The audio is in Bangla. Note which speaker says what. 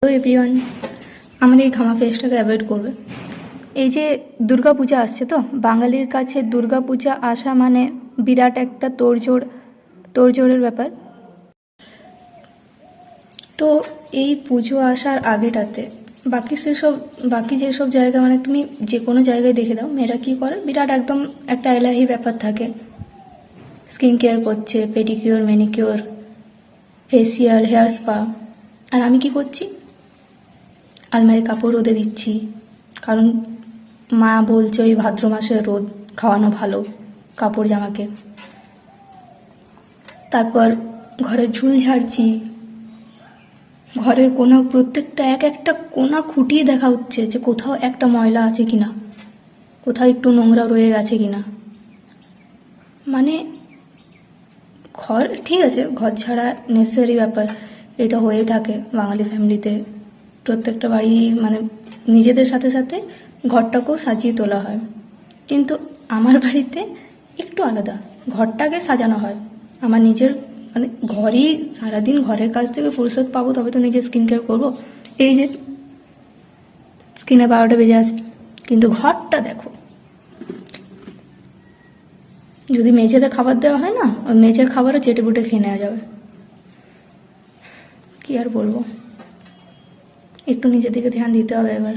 Speaker 1: হ্যালো এভরিওয়ান, আমাদের এই ঘামা ফেসটাকে অ্যাভয়েড করবে। এই যে দুর্গা পূজা আসছে, তো বাঙালির কাছে দুর্গা পূজা আসা মানে বিরাট একটা তোড়জোড়ের ব্যাপার। তো এই পুজো আসার আগেটাতে বাকি যেসব জায়গা, মানে তুমি যে কোনো জায়গায় দেখে দাও, মেয়েরা কী করে, বিরাট একদম একটা এলাহি ব্যাপার থাকে। স্কিন কেয়ার করছে, pedicure, manicure, facial, hair spa. আর আমি কি করছি? আলমারি কাপড় রোদে দিচ্ছি, কারণ মা বলছে ওই ভাদ্র মাসে রোদ খাওয়ানো ভালো কাপড় জামাকে। তারপর ঘরের ঝুল ঝাড়ছি, ঘরের কোনা, প্রত্যেকটা একটা কোনা খুঁটিয়ে দেখা হচ্ছে যে কোথাও একটা ময়লা আছে কিনা, কোথাও একটু নোংরা রয়ে গেছে কিনা। মানে ঘর ঠিক আছে, ঘর ছাড়া নেসেসারি ব্যাপার, এটা হয়ে থাকে বাঙালি ফ্যামিলিতে। প্রত্যেকটা বাড়ি, মানে নিজেদের সাথে সাথে ঘরটাকেও সাজিয়ে তোলা হয়, কিন্তু আমার বাড়িতে একটু আলাদা। ঘরটাকে সাজানো হয়, আমার নিজের, মানে ঘরেই সারাদিন ঘরের কাজ থেকে ফুরসত পাবো তবে তো নিজের স্কিন কেয়ার করবো। এই যে স্কিনে 12টা বেজে আসবে, কিন্তু ঘরটা দেখো। যদি মেঝেতে খাবার দেওয়া হয় না, ওই মেঝের খাবারও চেটে বুটে খেয়ে নেওয়া যাবে। কি আর বলবো, একটু নিজের দিকে ধ্যান দিতে হবে এবার।